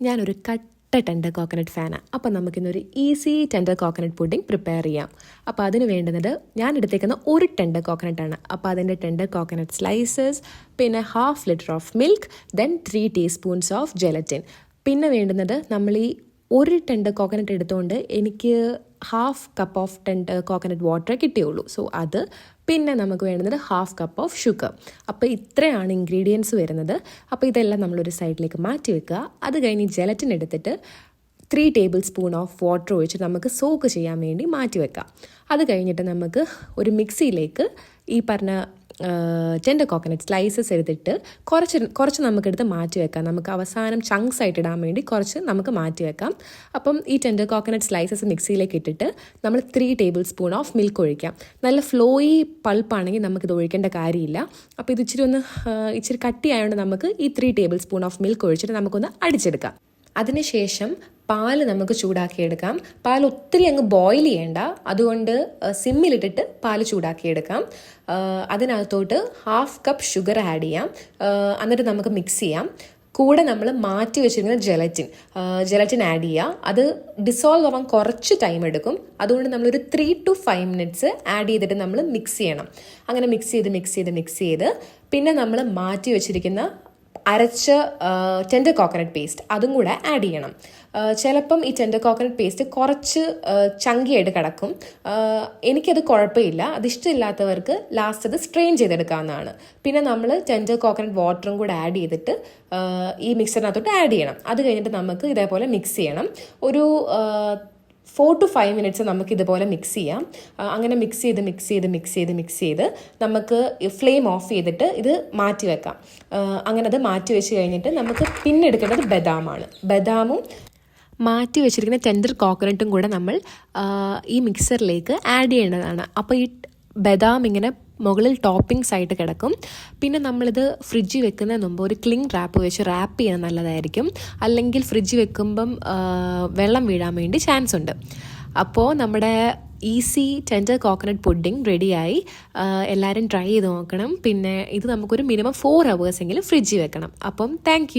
ഞാനൊരു കട്ട tender coconut ഫാനാണ്. അപ്പോൾ നമുക്കിന്നൊരു easy tender coconut pudding prepare ചെയ്യാം. അപ്പോൾ അതിന് വേണ്ടുന്നത് ഞാൻ എടുത്തേക്കുന്ന ഒരു ടെൻഡർ കോക്കനട്ടാണ്. അപ്പോൾ അതിൻ്റെ ടെൻഡർ കോക്കനട്ട് സ്ലൈസസ്, പിന്നെ 1/2 litre of milk, then 3 teaspoons of gelatine. പിന്നെ വേണ്ടുന്നത് നമ്മൾ ഈ ഒരു ടെൻഡർ കോക്കനട്ട് എടുത്തുകൊണ്ട് എനിക്ക് 1/2 cup of tender coconut water കിട്ടിയുള്ളൂ. സോ അത് പിന്നെ നമുക്ക് വേണ്ടുന്നത് 1/2 കപ്പ് ഓഫ് ഷുഗർ. അപ്പോൾ ഇത്രയാണ് ഇൻഗ്രീഡിയൻസ് വരുന്നത്. അപ്പോൾ ഇതെല്ലാം നമ്മളൊരു സൈഡിലേക്ക് മാറ്റി വെക്കുക. അത് കഴിഞ്ഞ് ജെലറ്റിൻ എടുത്തിട്ട് 3 ടേബിൾ സ്പൂൺ ഓഫ് വാട്ടർ ഒഴിച്ച് നമുക്ക് സോക്ക് ചെയ്യാൻ വേണ്ടി മാറ്റി വെക്കാം. അത് കഴിഞ്ഞിട്ട് നമുക്ക് ഒരു മിക്സിയിലേക്ക് ഈ പറഞ്ഞ ടെൻഡർ കോക്കനട്ട് സ്ലൈസസ് എടുത്തിട്ട് കുറച്ച് നമുക്കെടുത്ത് മാറ്റി വെക്കാം. നമുക്ക് അവസാനം ചങ്ക്സ് ആയിട്ട് ഇടാൻ വേണ്ടി കുറച്ച് നമുക്ക് മാറ്റി വെക്കാം. അപ്പം ഈ ടെൻഡർ കോക്കനട്ട് സ്ലൈസസ് മിക്സിയിലേക്ക് ഇട്ടിട്ട് നമ്മൾ 3 ടേബിൾ സ്പൂൺ ഓഫ് മിൽക്ക് ഒഴിക്കാം. നല്ല ഫ്ലോയി പൾപ്പാണെങ്കിൽ നമുക്കിത് ഒഴിക്കേണ്ട കാര്യമില്ല. അപ്പോൾ ഇത് ഇച്ചിരി കട്ടിയായതുകൊണ്ട് നമുക്ക് ഈ 3 ടേബിൾ സ്പൂൺ ഓഫ് മിൽക്ക് ഒഴിച്ചിട്ട് നമുക്കൊന്ന് അടിച്ചെടുക്കാം. അതിനുശേഷം പാല് നമുക്ക് ചൂടാക്കിയെടുക്കാം. പാൽ ഒത്തിരി അങ്ങ് ബോയിൽ ചെയ്യേണ്ട, അതുകൊണ്ട് സിമ്മിലിട്ടിട്ട് പാല് ചൂടാക്കിയെടുക്കാം. അതിനകത്തോട്ട് 1/2 കപ്പ് ഷുഗർ ആഡ് ചെയ്യാം. എന്നിട്ട് നമുക്ക് മിക്സ് ചെയ്യാം. കൂടെ നമ്മൾ മാറ്റി വെച്ചിരിക്കുന്ന ജെലറ്റിൻ ആഡ് ചെയ്യുക. അത് ഡിസോൾവ് ആവാൻ കുറച്ച് ടൈം എടുക്കും. അതുകൊണ്ട് നമ്മളൊരു 3 to 5 മിനിറ്റ്സ് ആഡ് ചെയ്തിട്ട് നമ്മൾ മിക്സ് ചെയ്യണം. അങ്ങനെ മിക്സ് ചെയ്ത് പിന്നെ നമ്മൾ മാറ്റി വെച്ചിരിക്കുന്ന അരച്ച ടെൻഡർ കോക്കനട്ട് പേസ്റ്റ് അതും കൂടെ ആഡ് ചെയ്യണം. ചിലപ്പം ഈ ടെൻഡർ കോക്കനട്ട് പേസ്റ്റ് കുറച്ച് ചങ്കിയായിട്ട് കിടക്കും. എനിക്കത് കുഴപ്പമില്ല. അതിഷ്ടമില്ലാത്തവർക്ക് ലാസ്റ്റ് അത് സ്ട്രെയിൻ ചെയ്തെടുക്കാവുന്നതാണ്. പിന്നെ നമ്മൾ ടെൻഡർ കോക്കനട്ട് വാട്ടറും കൂടെ ആഡ് ചെയ്തിട്ട് ഈ മിക്സറിനകത്തോട്ട് ആഡ് ചെയ്യണം. അത് കഴിഞ്ഞിട്ട് നമുക്ക് ഇതേപോലെ മിക്സ് ചെയ്യണം. ഒരു 4 to 5 മിനിറ്റ്സ് നമുക്ക് ഇതുപോലെ മിക്സ് ചെയ്യാം. അങ്ങനെ മിക്സ് ചെയ്ത് നമുക്ക് ഫ്ലെയിം ഓഫ് ചെയ്തിട്ട് ഇത് മാറ്റി വെക്കാം. അങ്ങനെ അത് മാറ്റി വെച്ച് കഴിഞ്ഞിട്ട് നമുക്ക് പിന്നെ എടുക്കേണ്ടത് ബദാമും മാറ്റി വെച്ചിരിക്കുന്ന ടെൻഡർ കോക്കനട്ടും കൂടെ നമ്മൾ ഈ മിക്സറിലേക്ക് ആഡ് ചെയ്യേണ്ടതാണ്. അപ്പോൾ ഈ ബദാം ഇങ്ങനെ മുകളിൽ ടോപ്പിംഗ്സ് ആയിട്ട് കിടക്കും. പിന്നെ നമ്മളിത് ഫ്രിഡ്ജിൽ വെക്കുന്നതിന് മുമ്പ് ഒരു ക്ലിംഗ് റാപ്പ് വെച്ച് റാപ്പ് ചെയ്യുന്നത് നല്ലതായിരിക്കും. അല്ലെങ്കിൽ ഫ്രിഡ്ജിൽ വെക്കുമ്പം വെള്ളം വീഴാൻ വേണ്ടി ചാൻസ് ഉണ്ട്. അപ്പോൾ നമ്മുടെ ഈസി ടെൻഡർ കോക്കനട്ട് പുഡിംഗ് റെഡിയായി. എല്ലാവരും ട്രൈ ചെയ്ത് നോക്കണം. പിന്നെ ഇത് നമുക്കൊരു മിനിമം 4 hours എങ്കിലും ഫ്രിഡ്ജിൽ വെക്കണം. അപ്പം താങ്ക്